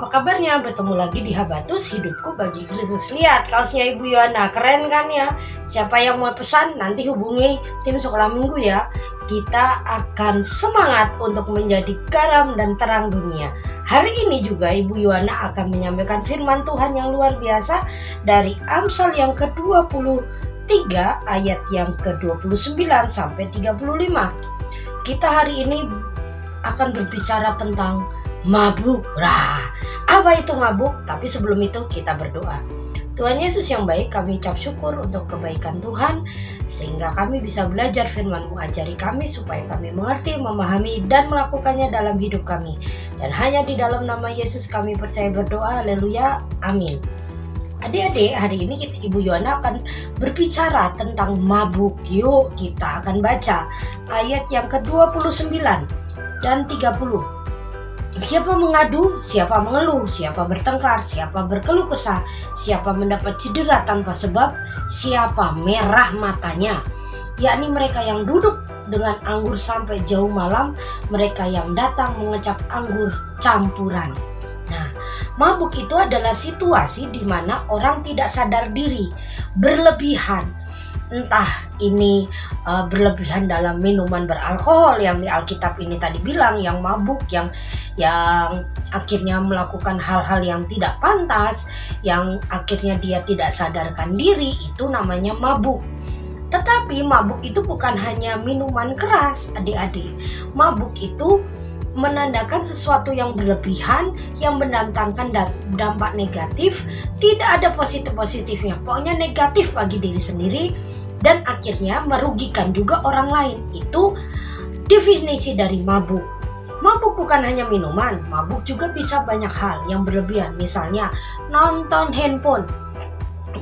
apa kabarnya? Bertemu lagi di Habatus Hidupku Bagi Kristus. Lihat kaosnya Ibu Yohana, keren kan ya? Siapa yang mau pesan nanti hubungi tim sekolah minggu ya. Kita akan semangat untuk menjadi garam dan terang dunia. Hari ini juga Ibu Yohana akan menyampaikan firman Tuhan yang luar biasa dari Amsal yang ke-23 ayat yang ke-29 sampai 35. Kita hari ini akan berbicara tentang mabuk. Apa itu mabuk? Tapi sebelum itu kita berdoa. Tuhan Yesus yang baik, kami ucap syukur untuk kebaikan Tuhan sehingga kami bisa belajar firman-Mu. Ajari kami supaya kami mengerti, memahami dan melakukannya dalam hidup kami. Dan hanya di dalam nama Yesus kami percaya berdoa. Haleluya. Amin. Adik-adik, hari ini Ibu Yohana akan berbicara tentang mabuk. Yuk kita akan baca ayat yang ke-29 dan 30. Siapa mengadu, siapa mengeluh, siapa bertengkar, siapa berkeluh kesah, siapa mendapat cedera tanpa sebab, siapa merah matanya, yakni mereka yang duduk dengan anggur sampai jauh malam, mereka yang datang mengecap anggur campuran. Nah, mabuk itu adalah situasi di mana orang tidak sadar diri, berlebihan. Entah ini berlebihan dalam minuman beralkohol yang di Alkitab ini tadi bilang, yang mabuk, yang akhirnya melakukan hal-hal yang tidak pantas, yang akhirnya dia tidak sadarkan diri, itu namanya mabuk. Tetapi mabuk itu bukan hanya minuman keras, adik-adik. Mabuk itu menandakan sesuatu yang berlebihan, yang mendatangkan dampak negatif, tidak ada positifnya, pokoknya negatif bagi diri sendiri dan akhirnya merugikan juga orang lain. Itu definisi dari mabuk. Mabuk bukan hanya minuman, mabuk juga bisa banyak hal yang berlebihan. Misalnya nonton handphone,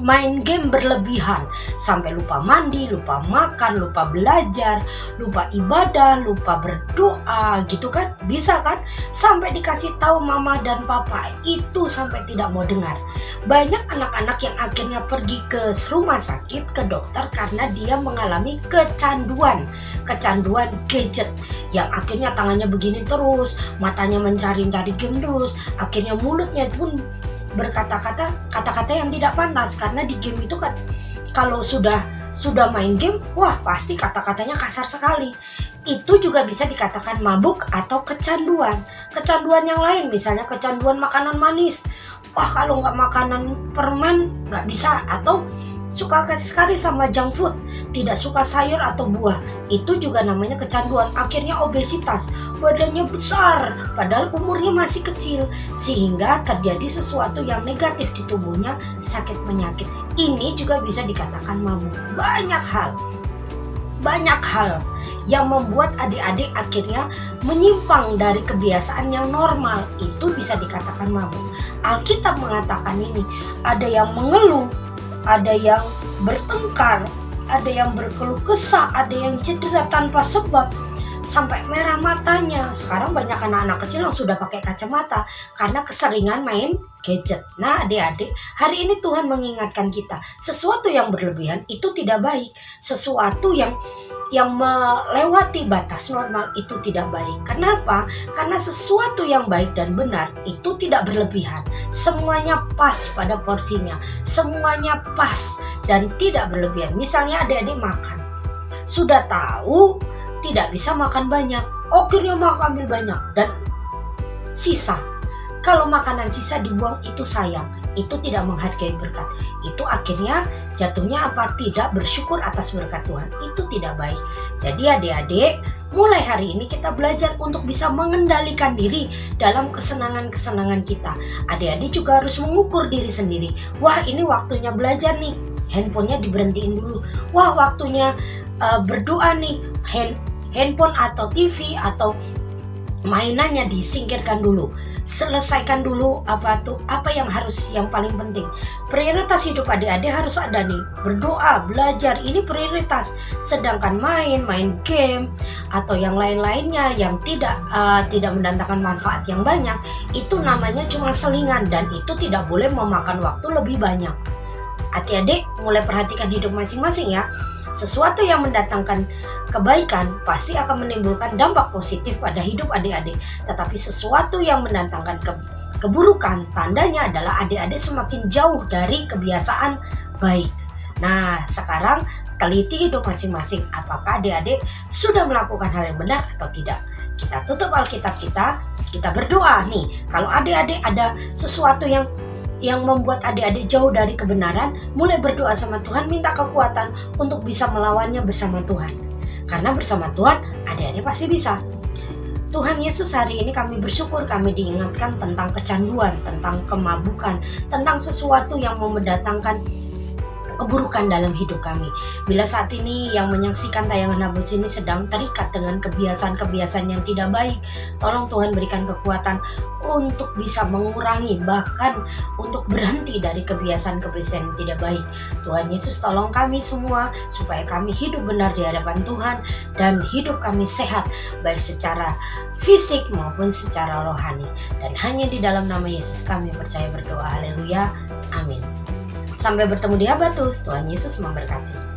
main game berlebihan, sampai lupa mandi, lupa makan, lupa belajar, lupa ibadah, lupa berdoa gitu kan. Bisa kan? Sampai dikasih tahu mama dan papa, itu sampai tidak mau dengar. Banyak anak-anak yang akhirnya pergi ke rumah sakit, ke dokter karena dia mengalami kecanduan gadget, yang akhirnya tangannya begini terus, matanya mencari-cari game terus, akhirnya mulutnya pun kata-kata yang tidak pantas, karena di game itu kan kalau sudah main game, wah pasti kata-katanya kasar sekali. Itu juga bisa dikatakan mabuk atau kecanduan yang lain, misalnya kecanduan makanan manis. Wah kalau nggak makanan permen nggak bisa, atau suka sekali sama junk food, tidak suka sayur atau buah, itu juga namanya kecanduan. Akhirnya obesitas, badannya besar padahal umurnya masih kecil, sehingga terjadi sesuatu yang negatif di tubuhnya, sakit penyakit. Ini juga bisa dikatakan mabuk. Banyak hal yang membuat adik-adik akhirnya menyimpang dari kebiasaan yang normal, itu bisa dikatakan mabuk. Alkitab mengatakan ini, ada yang mengeluh, ada yang bertengkar, ada yang berkeluh kesah, ada yang cedera tanpa sebab, sampai merah matanya. Sekarang banyak anak-anak kecil yang sudah pakai kacamata karena keseringan main gadget. Nah adik-adik, hari ini Tuhan mengingatkan kita, sesuatu yang berlebihan itu tidak baik. Sesuatu yang melewati batas normal itu tidak baik. Kenapa? Karena sesuatu yang baik dan benar itu tidak berlebihan. Semuanya pas pada porsinya, semuanya pas dan tidak berlebihan. Misalnya adik-adik makan, sudah tahu tidak bisa makan banyak, akhirnya makan ambil banyak dan sisa. Kalau makanan sisa dibuang, itu sayang, itu tidak menghargai berkat. Itu akhirnya jatuhnya apa? Tidak bersyukur atas berkat Tuhan. Itu tidak baik. Jadi adik-adik, mulai hari ini kita belajar untuk bisa mengendalikan diri dalam kesenangan-kesenangan kita. Adik-adik juga harus mengukur diri sendiri. Wah ini waktunya belajar nih, handphonenya diberhentiin dulu. Wah waktunya berdoa nih, handphone atau TV atau mainannya disingkirkan dulu. Selesaikan dulu apa yang paling penting. Prioritas hidup adik-adik harus ada nih. Berdoa, belajar, ini prioritas. Sedangkan main game atau yang lain-lainnya yang tidak mendatangkan manfaat yang banyak, itu namanya cuma selingan dan itu tidak boleh memakan waktu lebih banyak. Adik-adik mulai perhatikan hidup masing-masing ya. Sesuatu yang mendatangkan kebaikan pasti akan menimbulkan dampak positif pada hidup adik-adik. Tetapi sesuatu yang mendatangkan keburukan, tandanya adalah adik-adik semakin jauh dari kebiasaan baik. Nah, sekarang teliti hidup masing-masing. Apakah adik-adik sudah melakukan hal yang benar atau tidak? Kita tutup Alkitab kita berdoa nih. Kalau adik-adik ada sesuatu yang membuat adik-adik jauh dari kebenaran, mulai berdoa sama Tuhan, minta kekuatan untuk bisa melawannya bersama Tuhan. Karena bersama Tuhan, adik-adik pasti bisa. Tuhan Yesus, hari ini kami bersyukur kami diingatkan tentang kecanduan, tentang kemabukan, tentang sesuatu yang mau mendatangkan keburukan dalam hidup kami. Bila saat ini yang menyaksikan tayangan Nabus ini sedang terikat dengan kebiasaan-kebiasaan yang tidak baik, tolong Tuhan berikan kekuatan untuk bisa mengurangi, bahkan untuk berhenti dari kebiasaan-kebiasaan yang tidak baik. Tuhan Yesus, tolong kami semua supaya kami hidup benar di hadapan Tuhan dan hidup kami sehat, baik secara fisik maupun secara rohani. Dan hanya di dalam nama Yesus kami percaya berdoa. Haleluya. Amin. Sampai bertemu di Habatus. Tuhan Yesus memberkati.